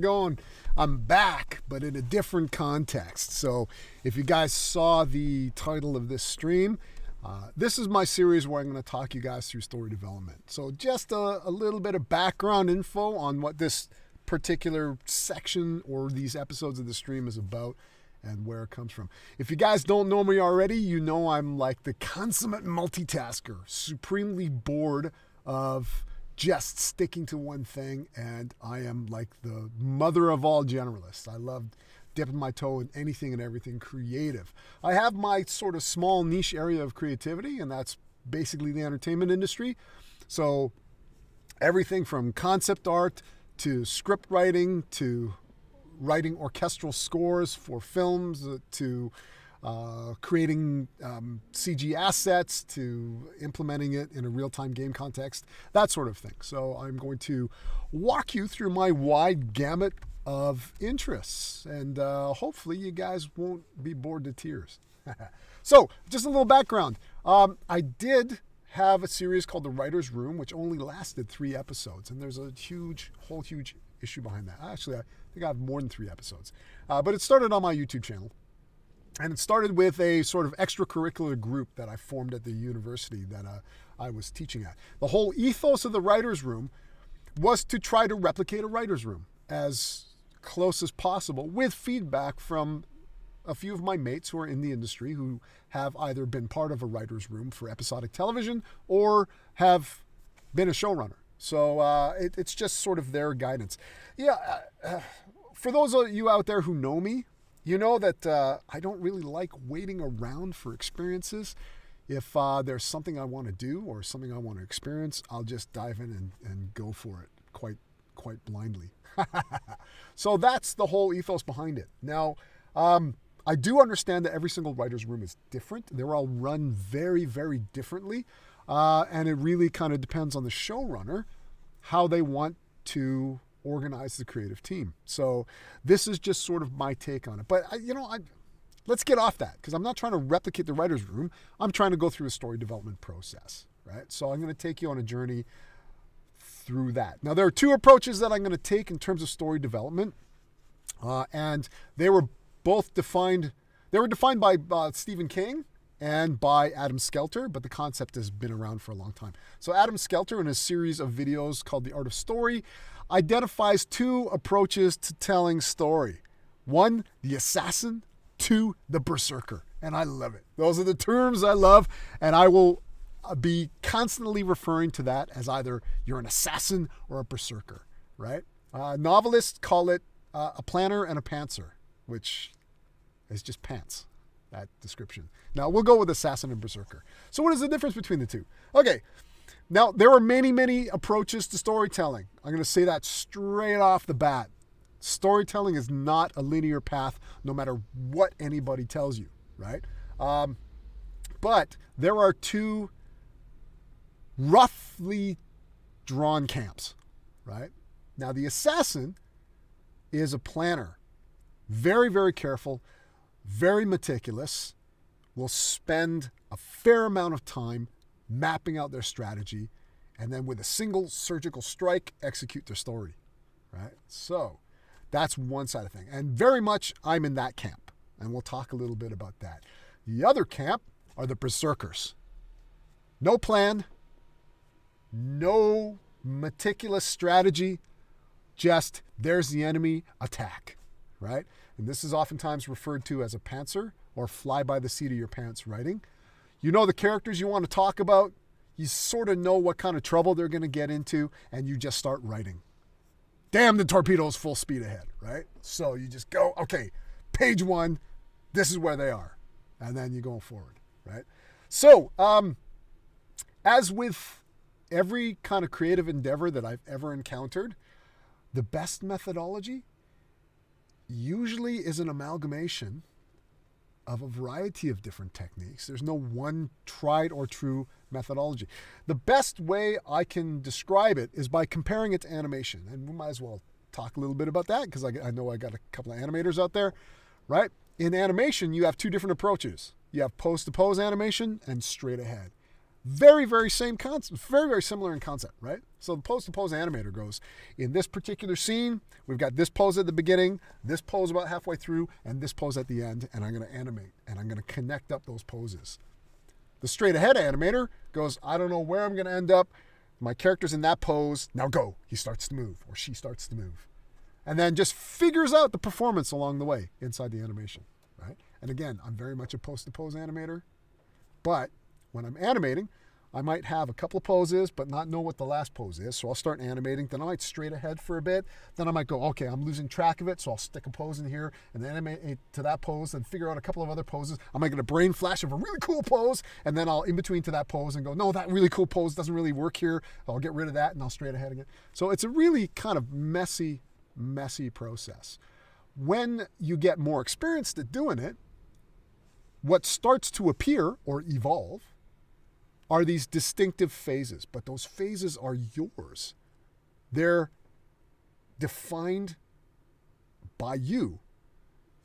Going? I'm back, but in a different context. So, if you guys saw the title of this stream, this is my series where I'm going to talk you guys through story development. So, just a little bit of background info on what this particular section or these episodes of the stream is about and where it comes from. If you guys don't know me already, you know I'm like the consummate multitasker, supremely bored of just sticking to one thing, and I am like the mother of all generalists. I love dipping my toe in anything and everything creative. I have my sort of small niche area of creativity, and that's basically the entertainment industry. So everything from concept art to script writing to writing orchestral scores for films to creating CG assets to implementing it in a real-time game context, that sort of thing. So I'm going to walk you through my wide gamut of interests, and hopefully you guys won't be bored to tears. So just a little background. I did have a series called The Writer's Room, which only lasted 3 episodes, and there's a huge issue behind that. Actually, I think I have more than 3 episodes. But it started on my YouTube channel. And it started with a sort of extracurricular group that I formed at the university that I was teaching at. The whole ethos of the writer's room was to try to replicate a writer's room as close as possible with feedback from a few of my mates who are in the industry who have either been part of a writer's room for episodic television or have been a showrunner. So it's just sort of their guidance. Yeah, for those of you out there who know me, you know that I don't really like waiting around for experiences. If there's something I want to do or something I want to experience, I'll just dive in and go for it quite blindly. So that's the whole ethos behind it. Now, I do understand that every single writer's room is different. They're all run very, very differently. And it really kind of depends on the showrunner how they want to organize the creative team. So this is just sort of my take on it. But let's get off that, because I'm not trying to replicate the writer's room. I'm trying to go through a story development process, right? So I'm going to take you on a journey through that. Now, there are 2 approaches that I'm going to take in terms of story development, and they were both defined. They were defined by Stephen King and by Adam Skelter, but the concept has been around for a long time. So Adam Skelter, in a series of videos called The Art of Story, identifies 2 approaches to telling story. 1, the assassin. 2, the berserker. And I love it. Those are the terms I love, and I will be constantly referring to that as either you're an assassin or a berserker, right? Novelists call it a planner and a pantser, which is just pants, that description. Now, we'll go with assassin and berserker. So what is the difference between the 2? Okay. Now, there are many, many approaches to storytelling. I'm going to say that straight off the bat. Storytelling is not a linear path, no matter what anybody tells you, right? But there are 2 roughly drawn camps, right? Now, the assassin is a planner. Very, very careful, very meticulous, will spend a fair amount of time mapping out their strategy, and then with a single surgical strike, execute their story, right? So that's one side of thing. And very much I'm in that camp, and we'll talk a little bit about that. The other camp are the berserkers. No plan, no meticulous strategy, just there's the enemy, attack, right? And this is oftentimes referred to as a pantser or fly by the seat of your pants writing. You know the characters you want to talk about. You sort of know what kind of trouble they're going to get into, and you just start writing. Damn, the torpedoes full speed ahead, right? So you just go, okay, page 1, this is where they are. And then you go forward, right? So, as with every kind of creative endeavor that I've ever encountered, the best methodology usually is an amalgamation of a variety of different techniques. There's no one tried or true methodology. The best way I can describe it is by comparing it to animation. And we might as well talk a little bit about that, because I know I got a couple of animators out there, right? In animation, you have 2 different approaches. You have pose-to-pose animation and straight ahead. Very, very same concept, very, very similar in concept, right? So the pose-to-pose animator goes, in this particular scene, we've got this pose at the beginning, this pose about halfway through, and this pose at the end, and I'm going to animate, and I'm going to connect up those poses. The straight-ahead animator goes, I don't know where I'm going to end up. My character's in that pose. Now go. He starts to move, or she starts to move. And then just figures out the performance along the way inside the animation, right? And again, I'm very much a pose-to-pose animator, but when I'm animating, I might have a couple of poses, but not know what the last pose is. So I'll start animating. Then I might straight ahead for a bit. Then I might go, okay, I'm losing track of it. So I'll stick a pose in here and then animate to that pose and figure out a couple of other poses. I might get a brain flash of a really cool pose. And then I'll in between to that pose and go, no, that really cool pose doesn't really work here. I'll get rid of that and I'll straight ahead again. So it's a really kind of messy process. When you get more experienced at doing it, what starts to appear or evolve are these distinctive phases, but those phases are yours. They're defined by you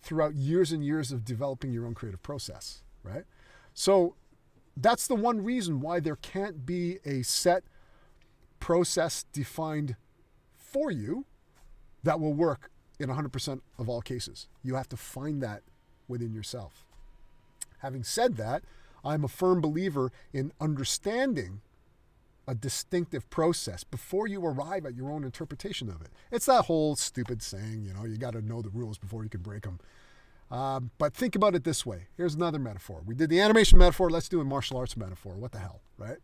throughout years and years of developing your own creative process, right? So that's the one reason why there can't be a set process defined for you that will work in 100% of all cases. You have to find that within yourself. Having said that, I'm a firm believer in understanding a distinctive process before you arrive at your own interpretation of it. It's that whole stupid saying, you got to know the rules before you can break them. But think about it this way. Here's another metaphor. We did the animation metaphor. Let's do a martial arts metaphor. What the hell, right?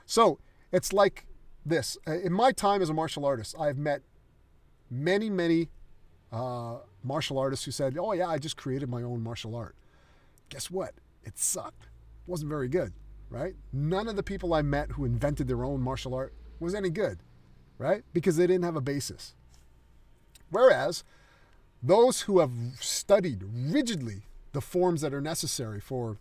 So it's like this. In my time as a martial artist, I've met many martial artists who said, oh yeah, I just created my own martial art. Guess what? It sucked. Wasn't very good, right? None of the people I met who invented their own martial art was any good, right? Because they didn't have a basis. Whereas those who have studied rigidly the forms that are necessary for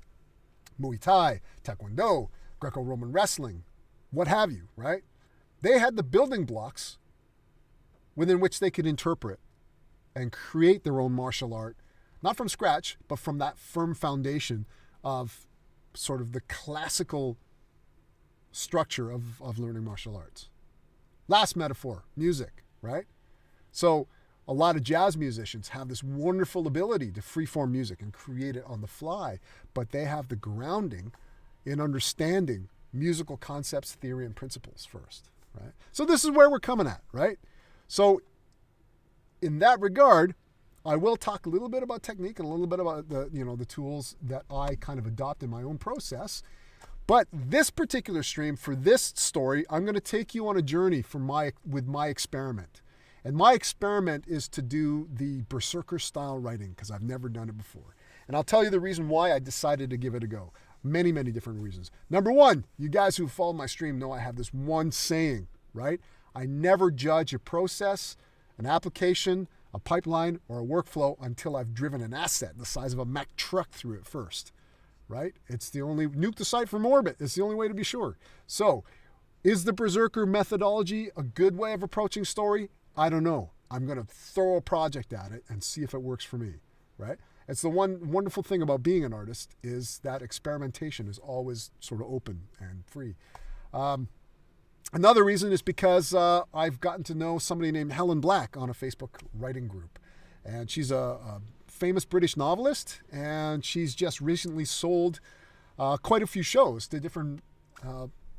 Muay Thai, Taekwondo, Greco-Roman wrestling, what have you, right? They had the building blocks within which they could interpret and create their own martial art, not from scratch, but from that firm foundation of sort of the classical structure of learning martial arts. Last metaphor, music, right? So a lot of jazz musicians have this wonderful ability to freeform music and create it on the fly, but they have the grounding in understanding musical concepts, theory, and principles first, right? So this is where we're coming at, right? So in that regard, I will talk a little bit about technique and a little bit about the tools that I kind of adopt in my own process. But this particular stream, for this story, I'm going to take you on a journey with my experiment. And my experiment is to do the Berserker style writing because I've never done it before. And I'll tell you the reason why I decided to give it a go. Many different reasons. Number one, you guys who follow my stream know I have this one saying, right? I never judge a process, an application, a pipeline, or a workflow until I've driven an asset the size of a Mack truck through it first, right? It's the only, nuke the site from orbit. It's the only way to be sure. So is the Berserker methodology a good way of approaching story? I don't know. I'm going to throw a project at it and see if it works for me, right? It's the one wonderful thing about being an artist is that experimentation is always sort of open and free. Another reason is because I've gotten to know somebody named Helen Black on a Facebook writing group. And she's a famous British novelist, and she's just recently sold quite a few shows to different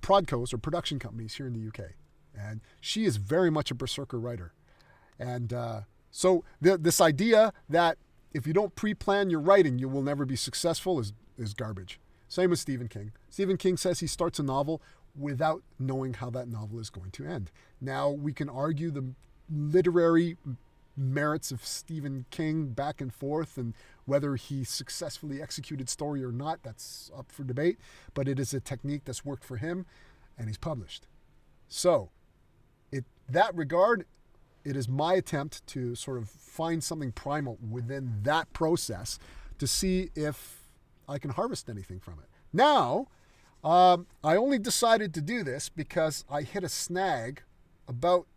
prodcos or production companies here in the UK. And she is very much a Berserker writer. And so this idea that if you don't pre-plan your writing, you will never be successful is garbage. Same with Stephen King. Stephen King says he starts a novel without knowing how that novel is going to end. Now, we can argue the literary merits of Stephen King back and forth and whether he successfully executed story or not, that's up for debate, but it is a technique that's worked for him and he's published. So, that regard, it is my attempt to sort of find something primal within that process to see if I can harvest anything from it. Now, I only decided to do this because I hit a snag about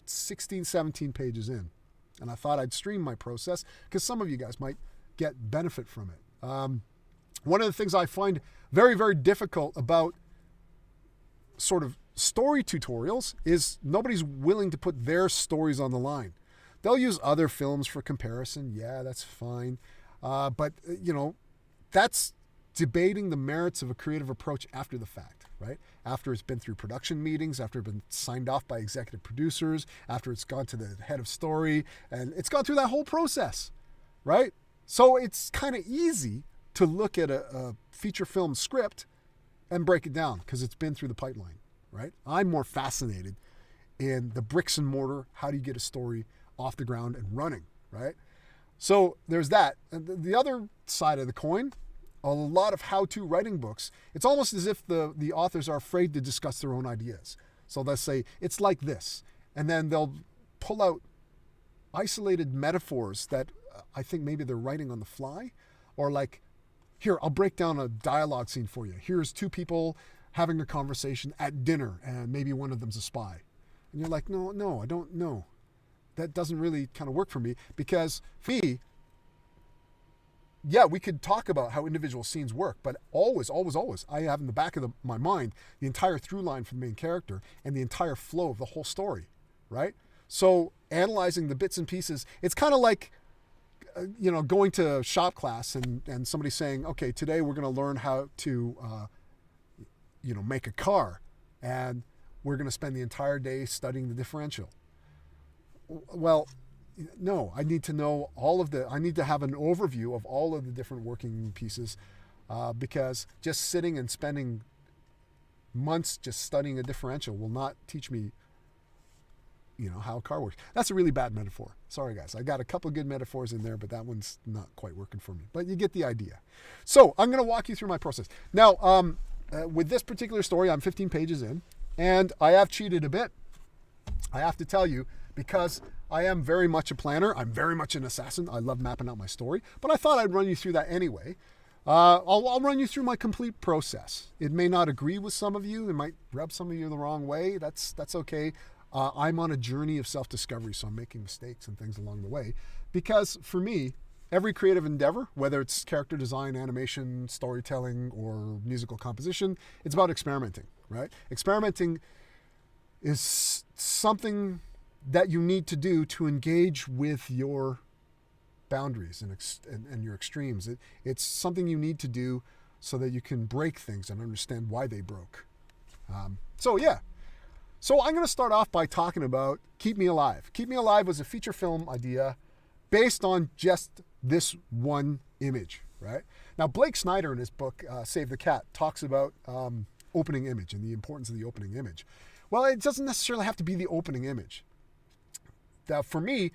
16, 17 pages in. And I thought I'd stream my process because some of you guys might get benefit from it. One of the things I find very, very difficult about sort of story tutorials is nobody's willing to put their stories on the line. They'll use other films for comparison. Yeah, that's fine. But, that's debating the merits of a creative approach after the fact, right? After it's been through production meetings, after it's been signed off by executive producers, after it's gone to the head of story, and it's gone through that whole process, right? So it's kind of easy to look at a feature film script and break it down because it's been through the pipeline, right? I'm more fascinated in the bricks and mortar. How do you get a story off the ground and running, right? So there's that. And the other side of the coin, a lot of how-to writing books, it's almost as if the authors are afraid to discuss their own ideas. So they'll say, it's like this. And then they'll pull out isolated metaphors that I think maybe they're writing on the fly. Or like, here, I'll break down a dialogue scene for you. Here's two people having a conversation at dinner, and maybe one of them's a spy. And you're like, no, I don't know. That doesn't really kind of work for me, because for me, yeah, we could talk about how individual scenes work, but always, I have in the back of my mind the entire through line for the main character and the entire flow of the whole story, right? So analyzing the bits and pieces, it's kind of like, going to shop class and somebody saying, okay, today we're going to learn how to, make a car, and we're going to spend the entire day studying the differential. Well, no, I need to know I need to have an overview of all of the different working pieces, because just sitting and spending months just studying a differential will not teach me, how a car works. That's a really bad metaphor. Sorry, guys. I got a couple of good metaphors in there, but that one's not quite working for me. But you get the idea. So I'm going to walk you through my process. Now, with this particular story, I'm 15 pages in, and I have cheated a bit. I have to tell you, because I am very much a planner. I'm very much an assassin. I love mapping out my story, but I thought I'd run you through that anyway. I'll run you through my complete process. It may not agree with some of you. It might rub some of you the wrong way. That's okay. I'm on a journey of self-discovery, so I'm making mistakes and things along the way. Because for me, every creative endeavor, whether it's character design, animation, storytelling, or musical composition, it's about experimenting, right? Experimenting is something that you need to do to engage with your boundaries and your extremes. It's something you need to do so that you can break things and understand why they broke. So I'm going to start off by talking about Keep Me Alive. Keep Me Alive was a feature film idea based on just this one image, right? Now, Blake Snyder in his book, Save the Cat, talks about opening image and the importance of the opening image. Well, it doesn't necessarily have to be the opening image. Now, for me,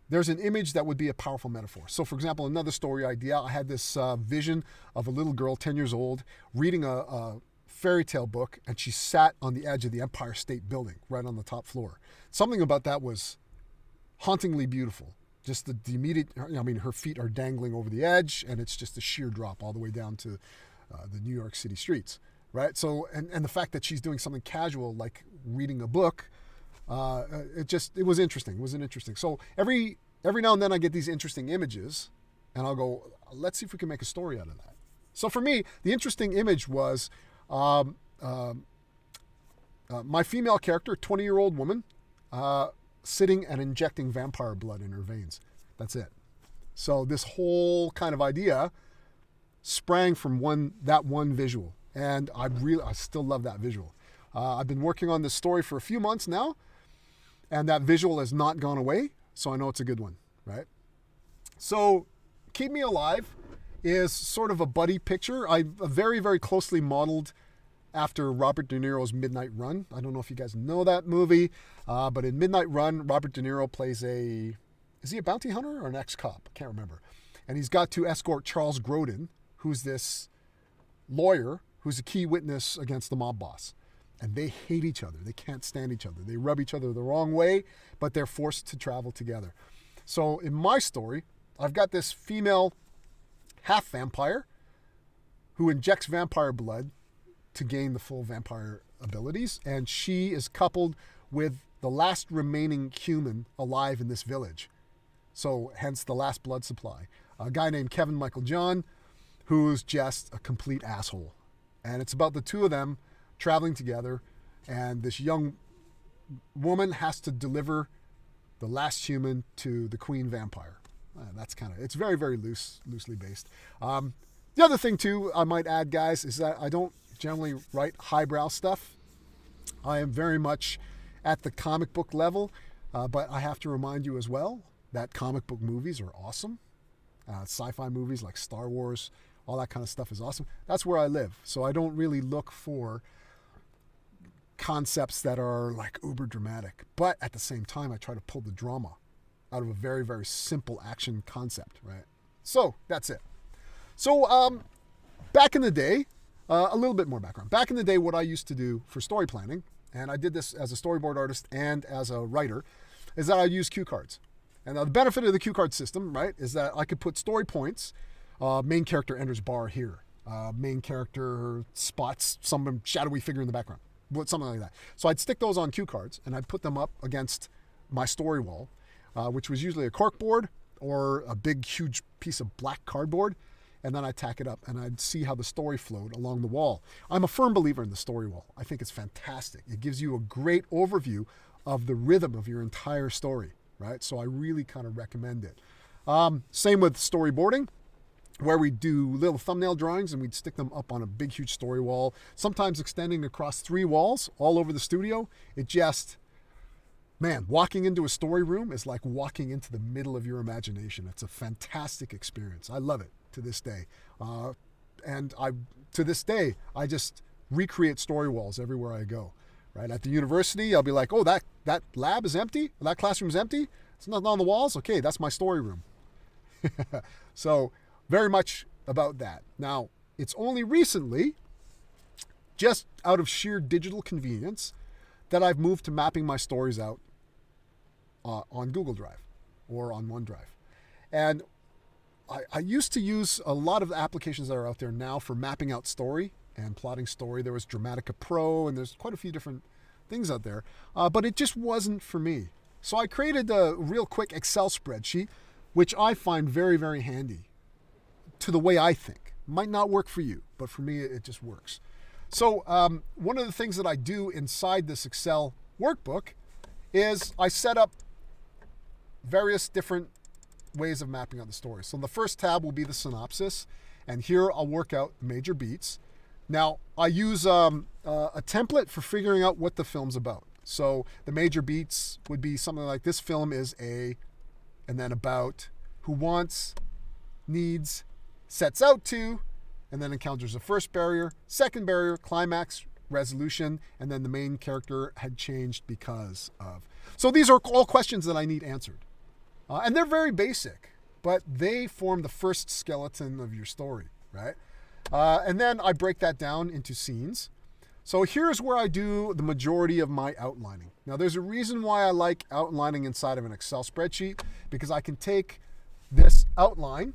there's an image that would be a powerful metaphor. So, for example, another story idea, I had this vision of a little girl, 10 years old, reading a fairy tale book, and she sat on the edge of the Empire State Building, right on the top floor. Something about that was hauntingly beautiful. Just the immediate, her feet are dangling over the edge, and it's just a sheer drop all the way down to the New York City streets, right? So, and the fact that she's doing something casual, like reading a book, it was interesting. It was interesting. So every now and then I get these interesting images, and I'll go, let's see if we can make a story out of that. So for me, the interesting image was my female character, 20-year-old woman, sitting and injecting vampire blood in her veins. That's it. So this whole kind of idea sprang from that one visual, and I still love that visual. I've been working on this story for a few months now, and that visual has not gone away, so I know it's a good one, right? So Keep Me Alive is sort of a buddy picture. I very, very closely modeled after Robert De Niro's Midnight Run. I don't know if you guys know that movie, but in Midnight Run, Robert De Niro plays is he a bounty hunter or an ex-cop? I can't remember. And he's got to escort Charles Grodin, who's this lawyer who's a key witness against the mob boss. And they hate each other. They can't stand each other. They rub each other the wrong way, but they're forced to travel together. So in my story, I've got this female half vampire who injects vampire blood to gain the full vampire abilities, and she is coupled with the last remaining human alive in this village. So hence the last blood supply. A guy named Kevin Michael John, who's just a complete asshole. And it's about the two of them traveling together and this young woman has to deliver the last human to the queen vampire. That's kind of, it's very, very loosely based. The other thing too, I might add, guys, is that I don't generally write highbrow stuff. I am very much at the comic book level, but I have to remind you as well that comic book movies are awesome. Sci-fi movies like Star Wars, all that kind of stuff is awesome. That's where I live. So I don't really look for concepts that are like uber dramatic. But at the same time, I try to pull the drama out of a very, very simple action concept, right? So that's it. So back in the day, a little bit more background. Back in the day, what I used to do for story planning, and I did this as a storyboard artist and as a writer, is that I use cue cards. And the benefit of the cue card system, right, is that I could put story points. Main character enters bar here. Main character spots some shadowy figure in the background. Something like that. So I'd stick those on cue cards, and I'd put them up against my story wall, which was usually a cork board or a big, huge piece of black cardboard. And then I'd tack it up, and I'd see how the story flowed along the wall. I'm a firm believer in the story wall. I think it's fantastic. It gives you a great overview of the rhythm of your entire story, right? So I really kind of recommend it. Same with storyboarding, where we do little thumbnail drawings and we'd stick them up on a big, huge story wall, sometimes extending across 3 walls all over the studio. It just, man, walking into a story room is like walking into the middle of your imagination. It's a fantastic experience. I love it to this day. To this day, I just recreate story walls everywhere I go. Right? At the university, I'll be like, oh, that lab is empty? That classroom's empty? It's nothing on the walls? Okay, that's my story room. So very much about that. Now, it's only recently, just out of sheer digital convenience, that I've moved to mapping my stories out on Google Drive or on OneDrive. And I used to use a lot of the applications that are out there now for mapping out story and plotting story. There was Dramatica Pro, and there's quite a few different things out there, but it just wasn't for me. So I created a real quick Excel spreadsheet, which I find very, very handy to the way I think. Might not work for you, but for me, it just works. So one of the things that I do inside this Excel workbook is I set up various different ways of mapping out the story. So the first tab will be the synopsis, and here I'll work out major beats. Now, I use a template for figuring out what the film's about. So the major beats would be something like this film is a, and then about, who wants, needs, sets out to, and then encounters a first barrier, second barrier, climax, resolution, and then the main character had changed because of. So these are all questions that I need answered. And they're very basic, but they form the first skeleton of your story, right? And then I break that down into scenes. So here's where I do the majority of my outlining. Now, there's a reason why I like outlining inside of an Excel spreadsheet, because I can take this outline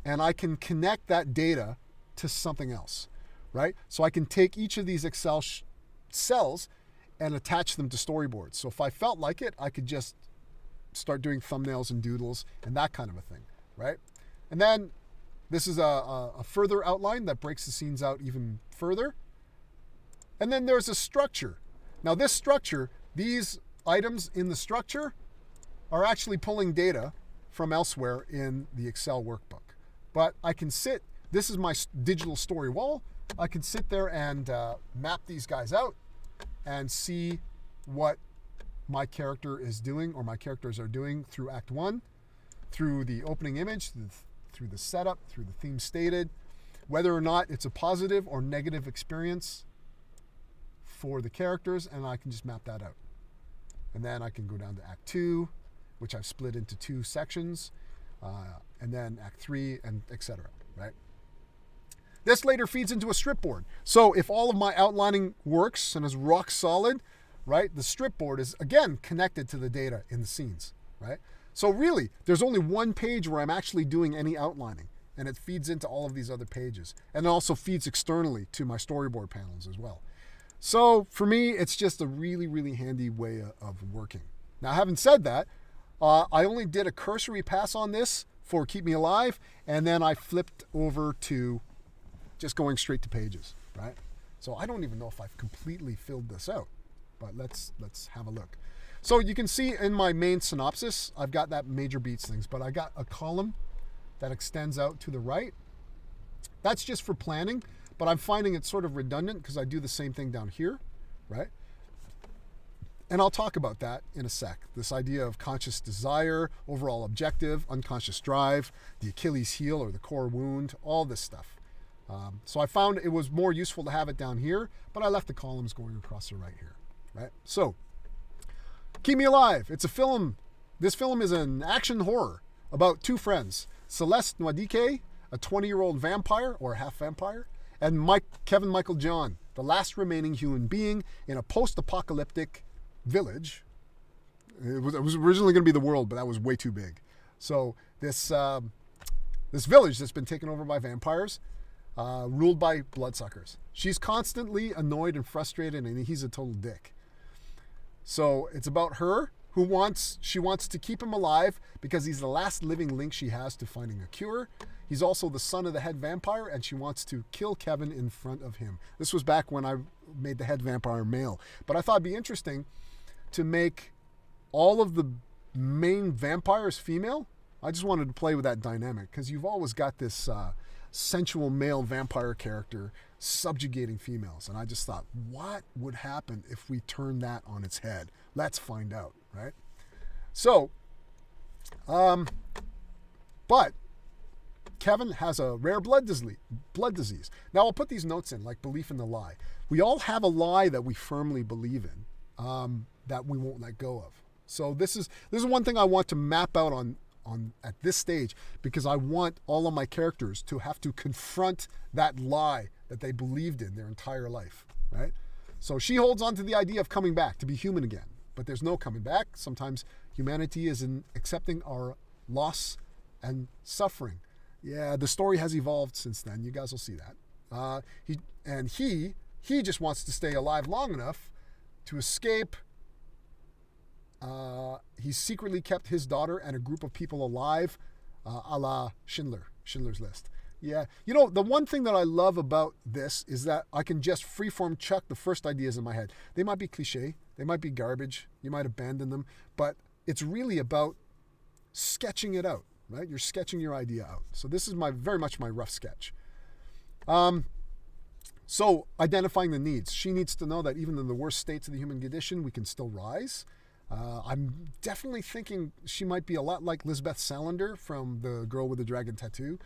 and I can connect that data to something else, right? So I can take each of these Excel cells and attach them to storyboards. So if I felt like it, I could just start doing thumbnails and doodles and that kind of a thing, right? And then this is a further outline that breaks the scenes out even further. And then there's a structure. Now this structure, these items in the structure are actually pulling data from elsewhere in the Excel workbook. But I can sit, this is my digital story wall. I can sit there and map these guys out and see what my character is doing, or my characters are doing through Act 1, through the opening image, through the setup, through the theme stated, whether or not it's a positive or negative experience for the characters, and I can just map that out. And then I can go down to Act 2, which I've split into 2 sections, and then Act 3, and etc., right? This later feeds into a strip board. So if all of my outlining works and is rock solid, right, the strip board is, again, connected to the data in the scenes, right? So really, there's only one page where I'm actually doing any outlining, and it feeds into all of these other pages. And it also feeds externally to my storyboard panels as well. So for me, it's just a really, really handy way of working. Now, having said that, I only did a cursory pass on this for Keep Me Alive, and then I flipped over to just going straight to pages, right? So I don't even know if I've completely filled this out. but let's have a look. So you can see in my main synopsis, I've got that major beats things, but I got a column that extends out to the right. That's just for planning, but I'm finding it sort of redundant because I do the same thing down here, right? And I'll talk about that in a sec. This idea of conscious desire, overall objective, unconscious drive, the Achilles heel or the core wound, all this stuff. So I found it was more useful to have it down here, but I left the columns going across the right here, right? So, Keep Me Alive. It's a film. This film is an action horror about two friends, Celeste Nwadique, a 20-year-old vampire or half vampire, and Kevin Michael John, the last remaining human being in a post-apocalyptic village. It was originally going to be the world, but that was way too big. So this village that's been taken over by vampires, ruled by bloodsuckers. She's constantly annoyed and frustrated, and he's a total dick. So it's about her she wants to keep him alive because he's the last living link she has to finding a cure. He's also the son of the head vampire, and she wants to kill Kevin in front of him. This was back when I made the head vampire male. But I thought it'd be interesting to make all of the main vampires female. I just wanted to play with that dynamic because you've always got this sensual male vampire character subjugating females. And I just thought, what would happen if we turn that on its head? Let's find out, right? So, but Kevin has a rare blood disease. Now, I'll put these notes in, like belief in the lie. We all have a lie that we firmly believe in, that we won't let go of. So this is one thing I want to map out on at this stage, because I want all of my characters to have to confront that lie that they believed in their entire life, right? So she holds on to the idea of coming back, to be human again, but there's no coming back. Sometimes humanity is in accepting our loss and suffering. Yeah, the story has evolved since then. You guys will see that. He just wants to stay alive long enough to escape. He secretly kept his daughter and a group of people alive, a la Schindler's List. Yeah, the one thing that I love about this is that I can just freeform chuck the first ideas in my head. They might be cliche, they might be garbage, you might abandon them, but it's really about sketching it out, right? You're sketching your idea out. So this is very much my rough sketch. So identifying the needs. She needs to know that even in the worst states of the human condition, we can still rise. I'm definitely thinking she might be a lot like Lisbeth Salander from The Girl with the Dragon Tattoo.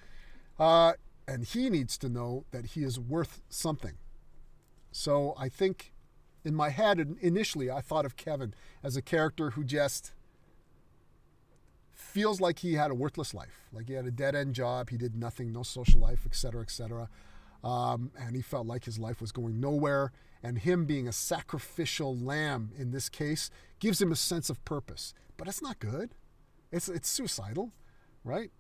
And he needs to know that he is worth something. So I think in my head, initially, I thought of Kevin as a character who just feels like he had a worthless life. Like he had a dead-end job, he did nothing, no social life, etc., etc. And he felt like his life was going nowhere. And him being a sacrificial lamb in this case gives him a sense of purpose. But it's not good. It's suicidal, right?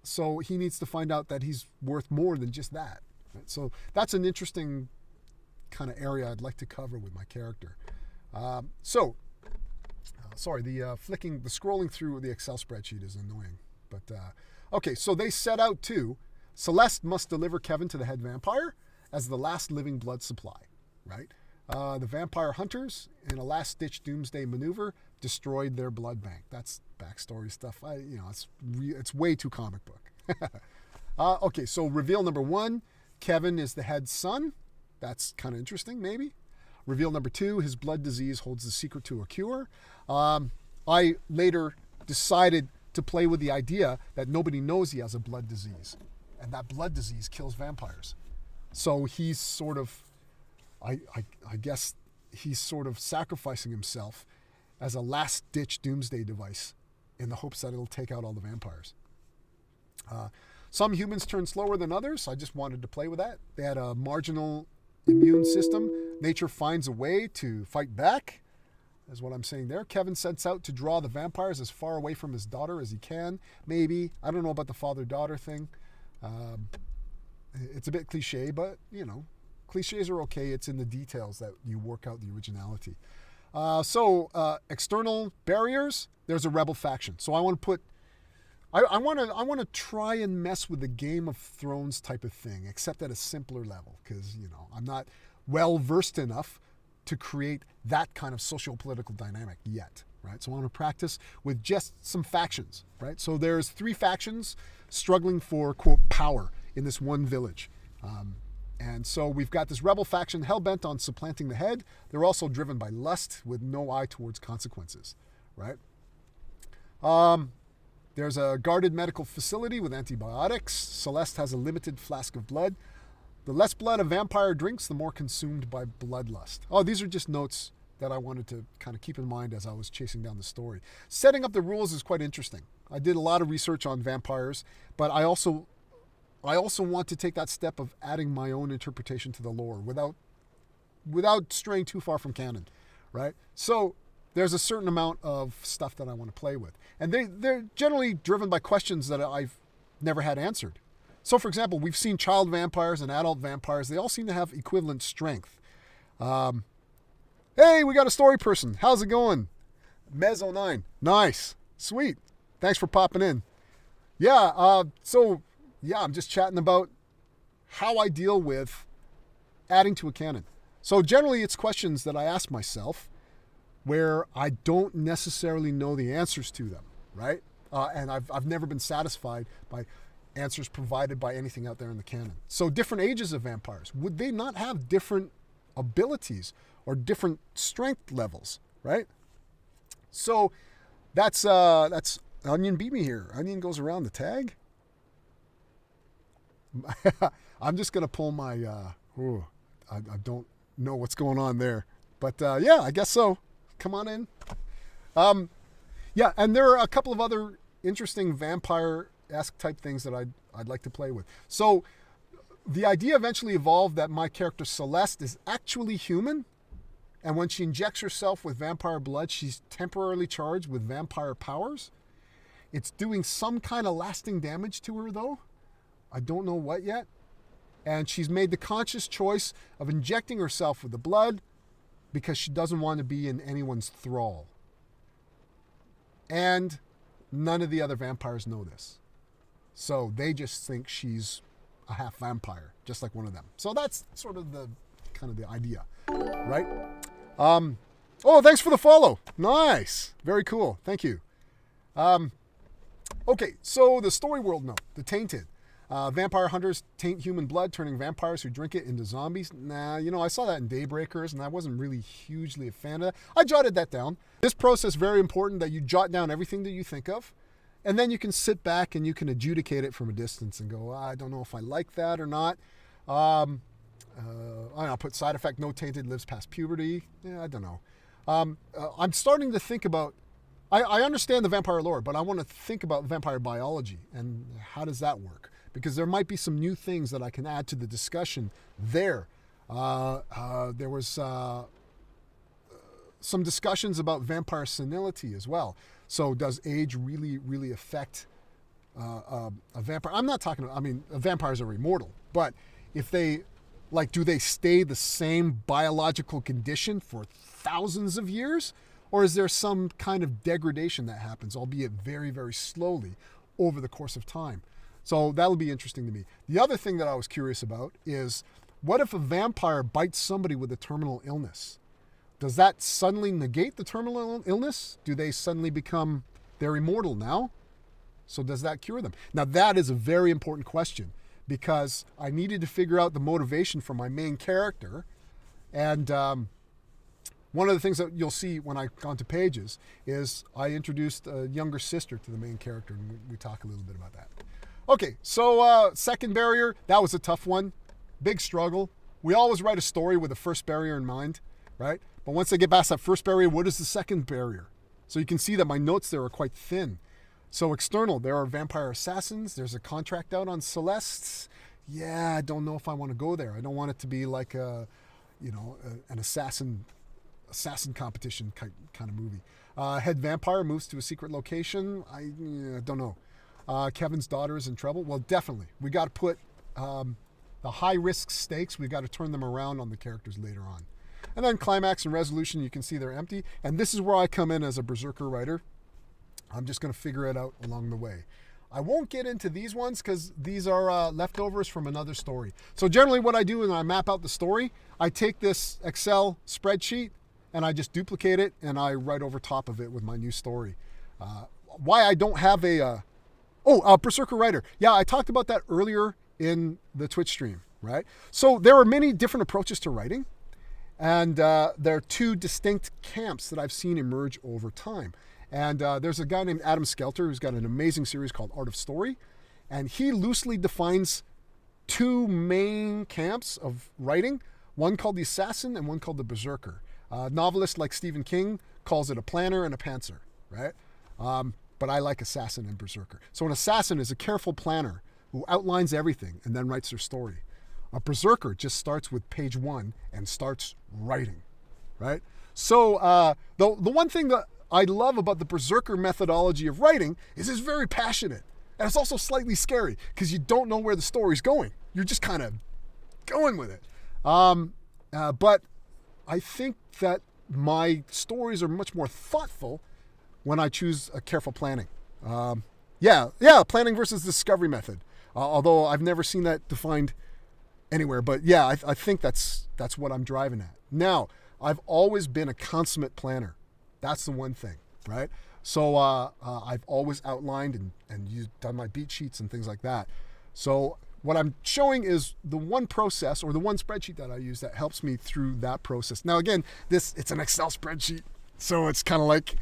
So he needs to find out that he's worth more than just that. Right? So that's an interesting kind of area I'd like to cover with my character. Sorry, the scrolling through the Excel spreadsheet is annoying. But okay, so they set out to. Celeste must deliver Kevin to the head vampire as the last living blood supply, right? The vampire hunters, in a last-ditch doomsday maneuver, destroyed their blood bank. That's backstory stuff. It's way too comic book. Okay, so reveal number 1, Kevin is the head son. That's kind of interesting, maybe. Reveal number 2, his blood disease holds the secret to a cure. I later decided to play with the idea that nobody knows he has a blood disease, and that blood disease kills vampires. So he's sort of, I guess he's sort of sacrificing himself as a last-ditch doomsday device in the hopes that it'll take out all the vampires. Some humans turn slower than others. I just wanted to play with that. They had a marginal immune system. Nature finds a way to fight back, is what I'm saying there. Kevin sets out to draw the vampires as far away from his daughter as he can, maybe. I don't know about the father-daughter thing. It's a bit cliche, but, cliches are okay. It's in the details that you work out the originality. External barriers, there's a rebel faction. So I want to put, I want to try and mess with the Game of Thrones type of thing, except at a simpler level, because, I'm not well versed enough to create that kind of socio-political dynamic yet, right? So I want to practice with just some factions, right? So there's 3 factions struggling for, quote, power in this one village. And so we've got this rebel faction hell-bent on supplanting the head. They're also driven by lust with no eye towards consequences, right? There's a guarded medical facility with antibiotics. Celeste has a limited flask of blood. The less blood a vampire drinks, the more consumed by bloodlust. Oh, these are just notes that I wanted to kind of keep in mind as I was chasing down the story. Setting up the rules is quite interesting. I did a lot of research on vampires, but I also want to take that step of adding my own interpretation to the lore without straying too far from canon, right? So there's a certain amount of stuff that I want to play with. And they're generally driven by questions that I've never had answered. So, for example, we've seen child vampires and adult vampires. They all seem to have equivalent strength. Hey, we got a story person. How's it going? Mezzo9. Nice. Sweet. Thanks for popping in. Yeah, I'm just chatting about how I deal with adding to a canon. So generally it's questions that I ask myself where I don't necessarily know the answers to them, right? And I've never been satisfied by answers provided by anything out there in the canon. So different ages of vampires, would they not have different abilities or different strength levels, right? So that's Onion beat me here. Onion goes around the tag. I'm just going to pull my, I don't know what's going on there. But yeah, I guess so. Come on in. Yeah, and there are a couple of other interesting vampire-esque type things that I'd like to play with. So the idea eventually evolved that my character Celeste is actually human. And when she injects herself with vampire blood, she's temporarily charged with vampire powers. It's doing some kind of lasting damage to her, though. I don't know what yet. And she's made the conscious choice of injecting herself with the blood because she doesn't want to be in anyone's thrall. And none of the other vampires know this. So they just think she's a half vampire, just like one of them. So that's sort of the kind of the idea, right? Oh, thanks for the follow. Nice. Very cool. Thank you. Okay, so the story world note, the Tainted. Vampire hunters taint human blood, turning vampires who drink it into zombies. Nah, I saw that in Daybreakers, and I wasn't really hugely a fan of that. I jotted that down. This process is very important, that you jot down everything that you think of, and then you can sit back and you can adjudicate it from a distance and go, I don't know if I like that or not. I'll put side effect, no tainted, lives past puberty. Yeah, I don't know. I'm starting to think about, I understand the vampire lore, but I want to think about vampire biology and how does that work? Because there might be some new things that I can add to the discussion there. There was some discussions about vampire senility as well. So does age really, really affect a vampire? I'm not talking about, vampires are immortal, but if they, do they stay the same biological condition for thousands of years? Or is there some kind of degradation that happens, albeit very, very slowly over the course of time? So that'll be interesting to me. The other thing that I was curious about is, what if a vampire bites somebody with a terminal illness? Does that suddenly negate the terminal illness? Do they suddenly become, they're immortal now? So does that cure them? Now that is a very important question, because I needed to figure out the motivation for my main character. And one of the things that you'll see when I go to pages is I introduced a younger sister to the main character, and we talk a little bit about that. Okay, so second barrier, that was a tough one. Big struggle. We always write a story with the first barrier in mind, right? But once they get past that first barrier, what is the second barrier? So you can see that my notes there are quite thin. So external, there are vampire assassins. There's a contract out on Celeste. Yeah, I don't know if I want to go there. I don't want it to be like an assassin competition kind of movie. Head vampire moves to a secret location. I don't know. Kevin's daughter is in trouble. Well, definitely. We got to put the high risk stakes. We've got to turn them around on the characters later on. And then climax and resolution, you can see they're empty. And this is where I come in as a berserker writer. I'm just going to figure it out along the way. I won't get into these ones because these are leftovers from another story. So generally what I do when I map out the story, I take this Excel spreadsheet and I just duplicate it and I write over top of it with my new story. Why I don't have a Berserker Writer. Yeah, I talked about that earlier in the Twitch stream, right? So there are many different approaches to writing, and there are two distinct camps that I've seen emerge over time. And there's a guy named Adam Skelter who's got an amazing series called Art of Story, and he loosely defines two main camps of writing, one called the assassin and one called the berserker. Novelists like Stephen King calls it a planner and a pantser, right? But I like assassin and berserker. So an assassin is a careful planner who outlines everything and then writes their story. A berserker just starts with page 1 and starts writing, right? So the one thing that I love about the berserker methodology of writing is it's very passionate. And it's also slightly scary because you don't know where the story's going. You're just kind of going with it. But I think that my stories are much more thoughtful when I choose a careful planning. Planning versus discovery method. Although I've never seen that defined anywhere. But yeah, I think that's what I'm driving at. Now, I've always been a consummate planner. That's the one thing, right? So I've always outlined and done my beat sheets and things like that. So what I'm showing is the one process or the one spreadsheet that I use that helps me through that process. Now, again, it's an Excel spreadsheet, so it's kind of like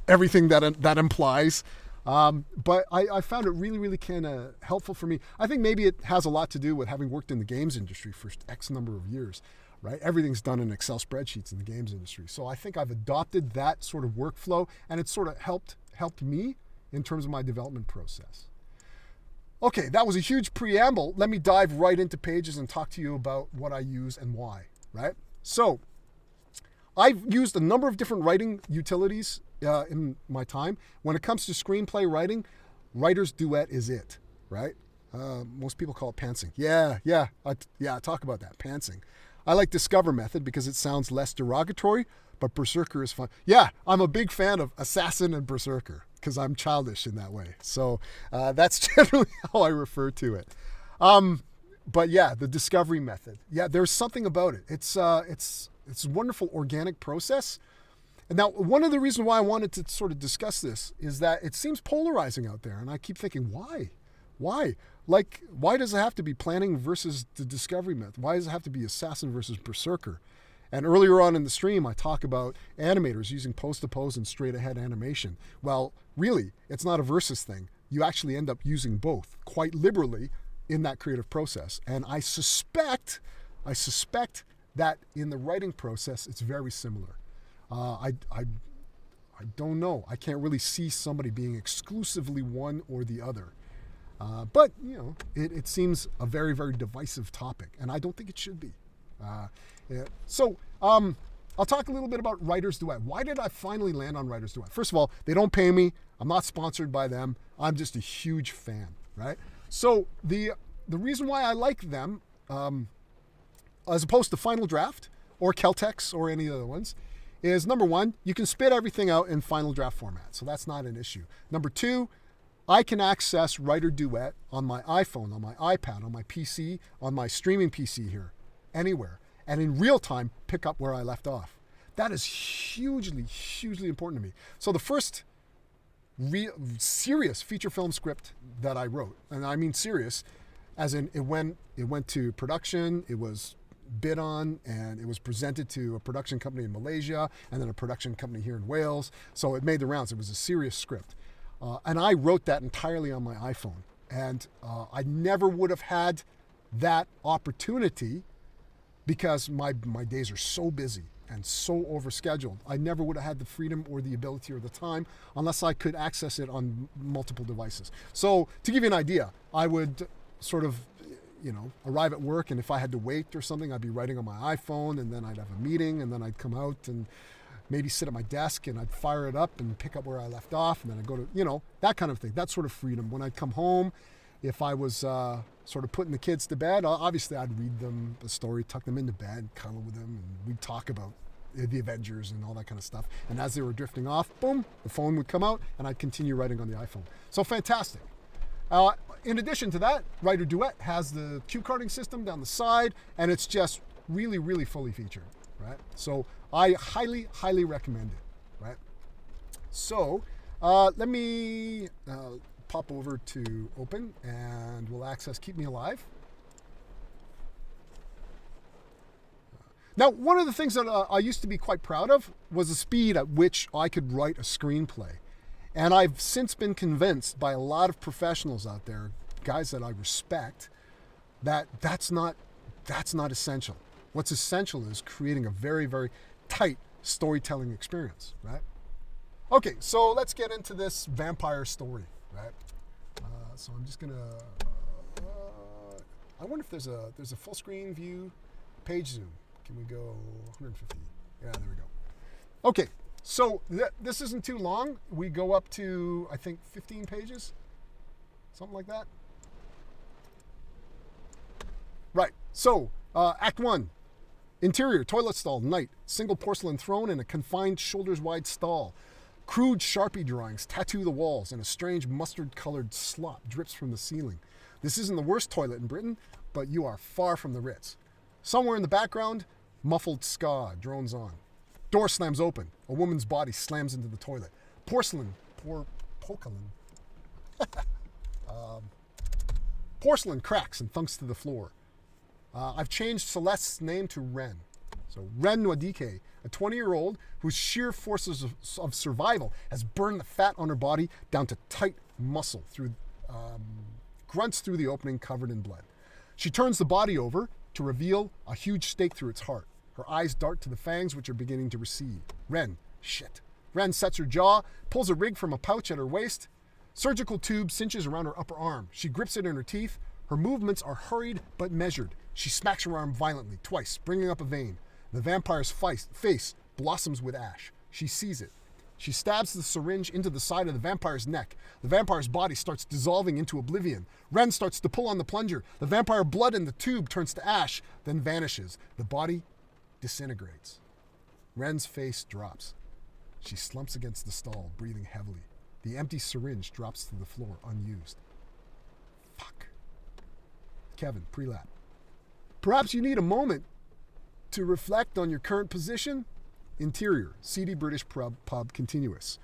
everything that implies. But I found it really, really kind of helpful for me. I think maybe it has a lot to do with having worked in the games industry for X number of years, right? Everything's done in Excel spreadsheets in the games industry. So I think I've adopted that sort of workflow, and it's sort of helped me in terms of my development process. Okay, that was a huge preamble. Let me dive right into Pages and talk to you about what I use and why, right? So I've used a number of different writing utilities in my time. When it comes to screenplay writing, Writer's Duet is it, right? Most people call it pantsing. I talk about that, pantsing. I like Discover Method because it sounds less derogatory, but Berserker is fun. Yeah, I'm a big fan of Assassin and Berserker because I'm childish in that way. So that's generally how I refer to it. But yeah, the Discovery Method. Yeah, there's something about it. It's a wonderful organic process. And now, one of the reasons why I wanted to sort of discuss this is that it seems polarizing out there. And I keep thinking, why? Why? Like, why does it have to be planning versus the discovery method? Why does it have to be assassin versus berserker? And earlier on in the stream, I talk about animators using pose-to-pose and straight-ahead animation. Well, really, it's not a versus thing. You actually end up using both quite liberally in that creative process. And I suspect that in the writing process, it's very similar. I don't know. I can't really see somebody being exclusively one or the other. But, you know, it seems a very, very divisive topic, and I don't think it should be. So I'll talk a little bit about Writer's Duet. Why did I finally land on Writer's Duet? First of all, they don't pay me. I'm not sponsored by them. I'm just a huge fan, right? So the reason why I like them, as opposed to Final Draft or Celtex or any other ones, is number one, you can spit everything out in Final Draft format, so that's not an issue. Number two, I can access Writer Duet on my iPhone, on my iPad, on my PC, on my streaming PC here, anywhere, and in real time pick up where I left off. That is hugely, hugely important to me. So the first serious feature film script that I wrote, and I mean serious, as in it went to production, it was bid on, and it was presented to a production company in Malaysia and then a production company here in Wales. So it made the rounds. It was a serious script. And I wrote that entirely on my iPhone. And I never would have had that opportunity because my days are so busy and so overscheduled. I never would have had the freedom or the ability or the time unless I could access it on multiple devices. So to give you an idea, I would sort of arrive at work, and if I had to wait or something, I'd be writing on my iPhone, and then I'd have a meeting, and then I'd come out and maybe sit at my desk, and I'd fire it up and pick up where I left off, and then I'd go to, that kind of thing, that sort of freedom. When I'd come home, if I was sort of putting the kids to bed, obviously I'd read them a story, tuck them into bed, cuddle with them, and we'd talk about the Avengers and all that kind of stuff. And as they were drifting off, boom, the phone would come out, and I'd continue writing on the iPhone. So fantastic. In addition to that, Writer Duet has the cue carding system down the side, and it's just really, really fully featured, right? So I highly, highly recommend it, right? So let me pop over to Open, and we'll access Keep Me Alive. Now, one of the things that I used to be quite proud of was the speed at which I could write a screenplay. And I've since been convinced by a lot of professionals out there, guys that I respect, that that's not essential. What's essential is creating a very, very tight storytelling experience, right? Okay, so let's get into this vampire story, right? So I'm just gonna, I wonder if there's a full screen view, page zoom. Can we go 150? Yeah, there we go. Okay, so this isn't too long. We go up to, I think, 15 pages, something like that. Right, so Act 1. Interior, toilet stall, night. Single porcelain throne in a confined shoulders-wide stall. Crude Sharpie drawings tattoo the walls, and a strange mustard-colored slop drips from the ceiling. This isn't the worst toilet in Britain, but you are far from the Ritz. Somewhere in the background, muffled ska drones on. Door slams open. A woman's body slams into the toilet. Porcelain cracks and thunks to the floor. I've changed Celeste's name to Ren. So Ren Nwadike, a 20-year-old whose sheer forces of survival has burned the fat on her body down to tight muscle through grunts through the opening covered in blood. She turns the body over to reveal a huge stake through its heart. Her eyes dart to the fangs, which are beginning to recede. Ren sets her jaw, pulls a rig from a pouch at her waist. Surgical tube cinches around her upper arm. She grips it in her teeth. Her movements are hurried but measured. She smacks her arm violently, twice, bringing up a vein. The vampire's face blossoms with ash. She sees it. She stabs the syringe into the side of the vampire's neck. The vampire's body starts dissolving into oblivion. Ren starts to pull on the plunger. The vampire blood in the tube turns to ash, then vanishes. The body disintegrates. Ren's face drops. She slumps against the stall, breathing heavily. The empty syringe drops to the floor, unused. Fuck. Kevin, pre-lap. Perhaps you need a moment to reflect on your current position. Interior, seedy British pub continuous.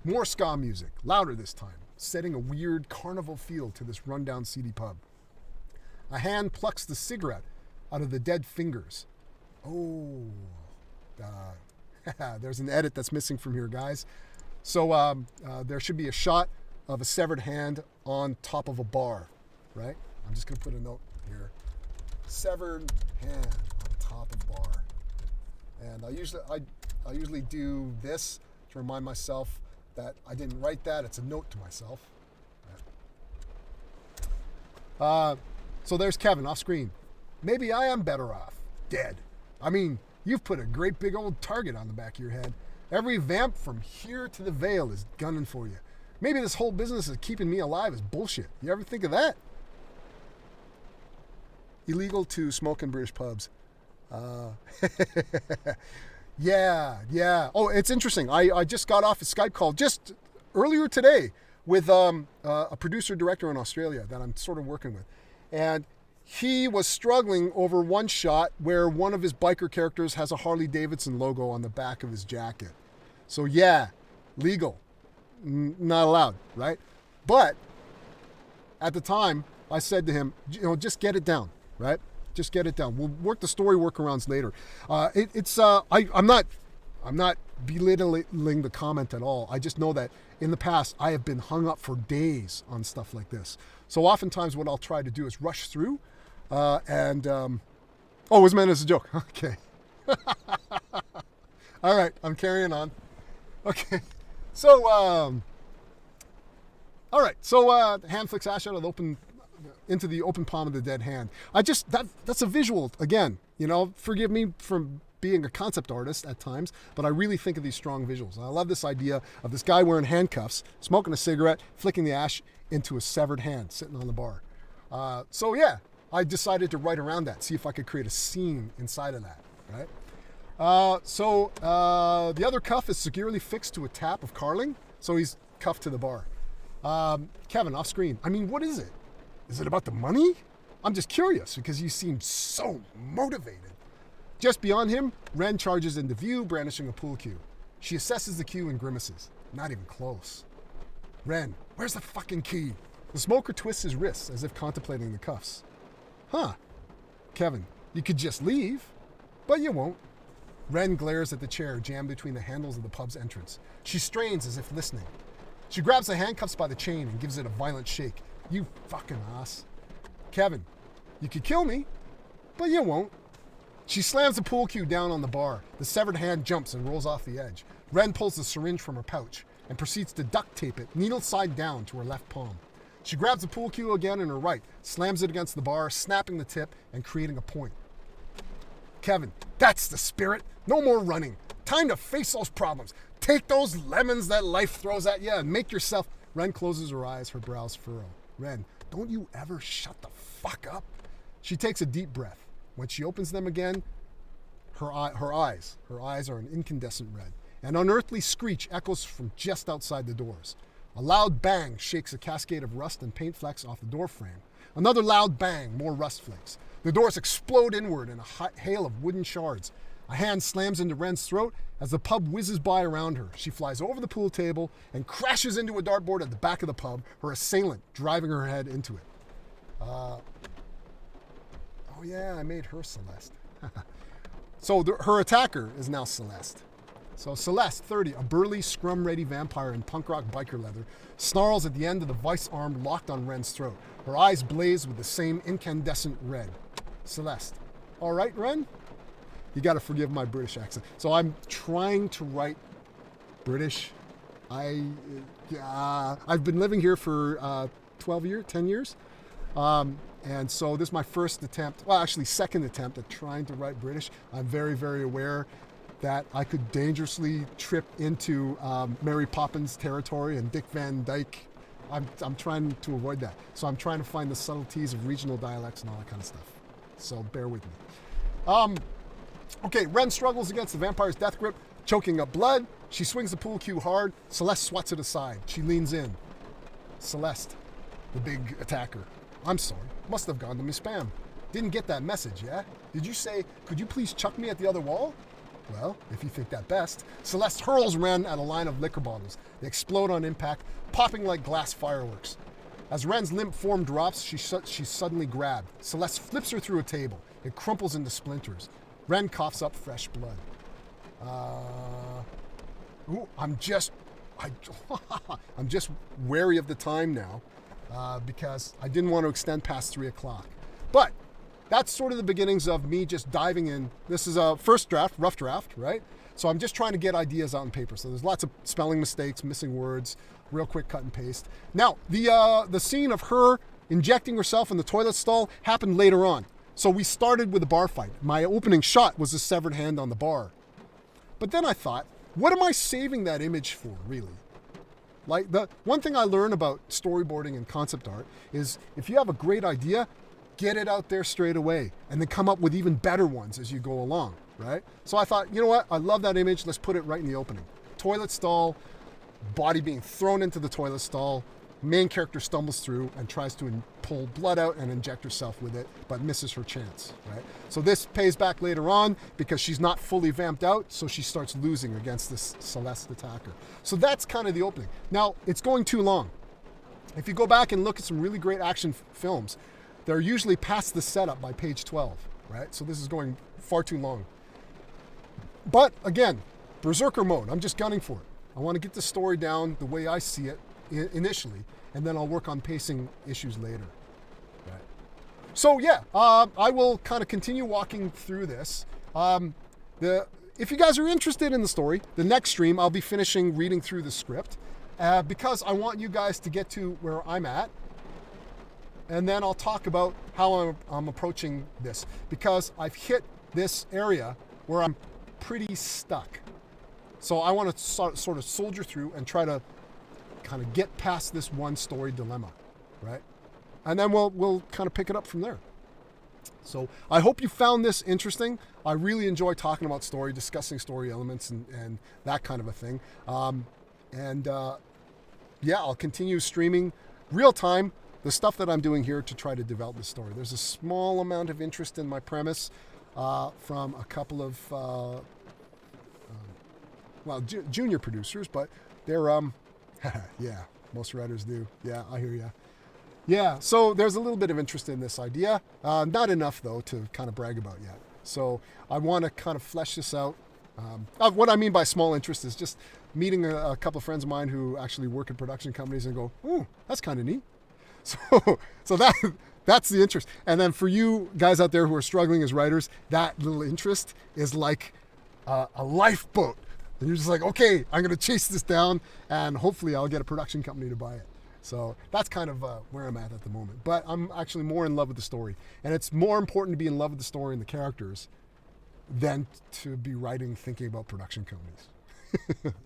More ska music, louder this time, setting a weird carnival feel to this rundown seedy pub. A hand plucks the cigarette out of the dead fingers. Oh, there's an edit that's missing from here, guys. So there should be a shot of a severed hand on top of a bar, right? I'm just going to put a note here. Severed hand on top of bar. And I usually do this to remind myself that I didn't write that. It's a note to myself. So there's Kevin off screen. Maybe I am better off dead. I mean, you've put a great big old target on the back of your head. Every vamp from here to the Vale is gunning for you. Maybe this whole business of keeping me alive is bullshit. You ever think of that? Illegal to smoke in British pubs. Yeah. Oh, it's interesting. I just got off a Skype call just earlier today with a producer-director in Australia that I'm sort of working with. And he was struggling over one shot where one of his biker characters has a Harley-Davidson logo on the back of his jacket. So yeah, legal. Not allowed, right? But at the time, I said to him, just get it down, right? Just get it down. We'll work the story workarounds later. I'm not belittling the comment at all. I just know that in the past, I have been hung up for days on stuff like this. So oftentimes what I'll try to do is rush through oh, it was meant as a joke. Okay. All right, I'm carrying on. Okay. So, all right. So, hand flicks ash out of the open, into the open palm of the dead hand. That's a visual again, forgive me for being a concept artist at times, but I really think of these strong visuals. And I love this idea of this guy wearing handcuffs, smoking a cigarette, flicking the ash into a severed hand sitting on the bar. So yeah, I decided to write around that, see if I could create a scene inside of that, right? The other cuff is securely fixed to a tap of Carling, so he's cuffed to the bar. Kevin, off screen. I mean, what is it? Is it about the money? I'm just curious because you seem so motivated. Just beyond him, Ren charges into view, brandishing a pool cue. She assesses the cue and grimaces. Not even close. Ren, where's the fucking key? The smoker twists his wrists as if contemplating the cuffs. Huh. Kevin, you could just leave, but you won't. Ren glares at the chair jammed between the handles of the pub's entrance. She strains as if listening. She grabs the handcuffs by the chain and gives it a violent shake. You fucking ass. Kevin, you could kill me, but you won't. She slams the pool cue down on the bar. The severed hand jumps and rolls off the edge. Ren pulls the syringe from her pouch and proceeds to duct tape it, needle side down, to her left palm. She grabs the pool cue again in her right, slams it against the bar, snapping the tip and creating a point. Kevin, that's the spirit. No more running. Time to face those problems. Take those lemons that life throws at you and make yourself... Ren closes her eyes, her brows furrow. Ren, don't you ever shut the fuck up? She takes a deep breath. When she opens them again, her eyes are an incandescent red. An unearthly screech echoes from just outside the doors. A loud bang shakes a cascade of rust and paint flecks off the door frame. Another loud bang, more rust flakes. The doors explode inward in a hail of wooden shards. A hand slams into Ren's throat as the pub whizzes by around her. She flies over the pool table and crashes into a dartboard at the back of the pub, her assailant driving her head into it. Oh yeah, I made her Celeste. So her attacker is now Celeste. So Celeste, 30, a burly, scrum-ready vampire in punk rock biker leather, snarls at the end of the vice arm locked on Ren's throat. Her eyes blaze with the same incandescent red. Celeste, all right, Ren? You got to forgive my British accent. So I'm trying to write British. I've been living here for 10 years. And so this is my first attempt, well, actually second attempt at trying to write British. I'm very, very aware that I could dangerously trip into Mary Poppins territory and Dick Van Dyke. I'm trying to avoid that. So I'm trying to find the subtleties of regional dialects and all that kind of stuff. So bear with me. Okay, Ren struggles against the vampire's death grip, choking up blood. She swings the pool cue hard. Celeste swats it aside. She leans in. Celeste, the big attacker. I'm sorry. Must have gone to my spam. Didn't get that message, yeah? Did you say, could you please chuck me at the other wall? Well, if you think that best. Celeste hurls Ren at a line of liquor bottles. They explode on impact, popping like glass fireworks. As Ren's limp form drops, she's suddenly grabbed. Celeste flips her through a table. It crumples into splinters. Ren coughs up fresh blood. I'm just wary of the time now because I didn't want to extend past 3 o'clock. But that's sort of the beginnings of me just diving in. This is a first draft, rough draft, right? So I'm just trying to get ideas out on paper. So there's lots of spelling mistakes, missing words, real quick cut and paste. Now, the scene of her injecting herself in the toilet stall happened later on. So we started with a bar fight. My opening shot was a severed hand on the bar. But then I thought, what am I saving that image for, really? Like, the one thing I learned about storyboarding and concept art is if you have a great idea, get it out there straight away and then come up with even better ones as you go along, right? So I thought, you know what? I love that image. Let's put it right in the opening. Toilet stall, body being thrown into the toilet stall. Main character stumbles through and tries to pull blood out and inject herself with it, but misses her chance, right? So this pays back later on because she's not fully vamped out, so she starts losing against this Celeste attacker. So that's kind of the opening. Now, it's going too long. If you go back and look at some really great action films, they're usually past the setup by page 12, right? So this is going far too long. But again, berserker mode, I'm just gunning for it. I want to get the story down the way I see it initially, and then I'll work on pacing issues later. Right. So yeah, I will kind of continue walking through this. If you guys are interested in the story, the next stream I'll be finishing reading through the script because I want you guys to get to where I'm at, and then I'll talk about how I'm approaching this because I've hit this area where I'm pretty stuck. So I want to sort of soldier through and try to kind of get past this one story dilemma, right? And then we'll kind of pick it up from there. So I hope you found this interesting. I really enjoy talking about story, discussing story elements and that kind of a thing. yeah, I'll continue streaming real time the stuff that I'm doing here to try to develop the story. There's a small amount of interest in my premise from a couple of junior producers, but they're yeah, most writers do. Yeah, I hear you. Yeah, so there's a little bit of interest in this idea. Not enough, though, to kind of brag about yet. So I want to kind of flesh this out. What I mean by small interest is just meeting a couple of friends of mine who actually work in production companies and go, "Ooh, that's kind of neat." So that's the interest. And then for you guys out there who are struggling as writers, that little interest is like a lifeboat. And you're just like, okay, I'm going to chase this down, and hopefully I'll get a production company to buy it. So that's kind of where I'm at the moment. But I'm actually more in love with the story. And it's more important to be in love with the story and the characters than to be thinking about production companies,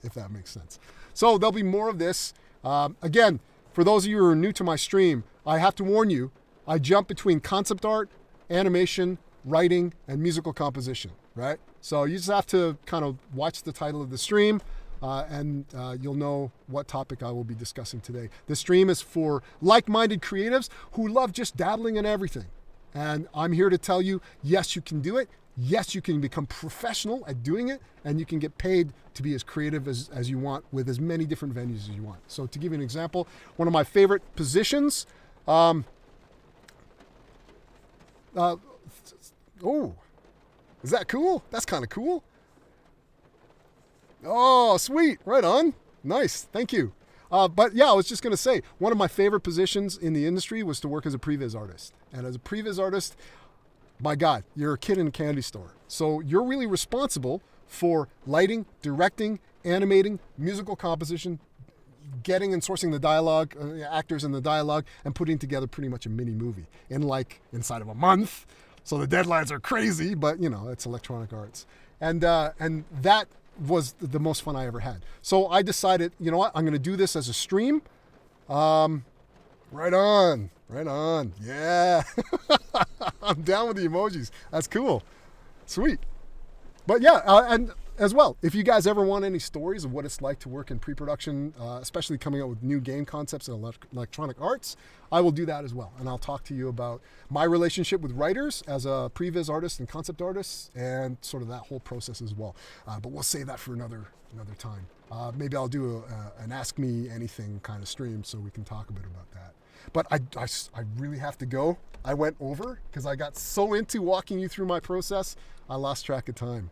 if that makes sense. So there'll be more of this. Again, for those of you who are new to my stream, I have to warn you, I jump between concept art, animation, writing, and musical composition, right? So you just have to kind of watch the title of the stream, and you'll know what topic I will be discussing today. The stream is for like-minded creatives who love just dabbling in everything. And I'm here to tell you, yes, you can do it. Yes, you can become professional at doing it, and you can get paid to be as creative as you want with as many different venues as you want. So to give you an example, one of my favorite positions, oh, is that cool? That's kind of cool. Oh, sweet. Right on. Nice. Thank you. But yeah, I was just going to say, one of my favorite positions in the industry was to work as a previs artist. And as a previs artist, my God, you're a kid in a candy store. So you're really responsible for lighting, directing, animating, musical composition, getting and sourcing the dialogue, actors in the dialogue, and putting together pretty much a mini movie inside of a month. So the deadlines are crazy, but it's Electronic Arts. And that was the most fun I ever had. So I decided, you know what, I'm going to do this as a stream. Right on. Yeah. I'm down with the emojis. That's cool. Sweet. But yeah, and as well, if you guys ever want any stories of what it's like to work in pre-production, especially coming up with new game concepts in Electronic Arts, I will do that as well. And I'll talk to you about my relationship with writers as a previs artist and concept artist, and sort of that whole process as well. But we'll save that for another time. Maybe I'll do an Ask Me Anything kind of stream so we can talk a bit about that. But I really have to go. I went over because I got so into walking you through my process, I lost track of time.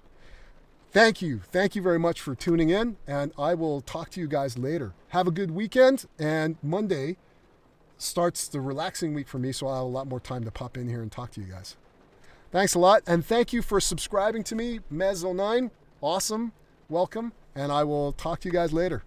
Thank you very much for tuning in, and I will talk to you guys later. Have a good weekend, and Monday starts the relaxing week for me, so I'll have a lot more time to pop in here and talk to you guys. Thanks a lot, and thank you for subscribing to me, Mez09. Awesome, welcome, and I will talk to you guys later.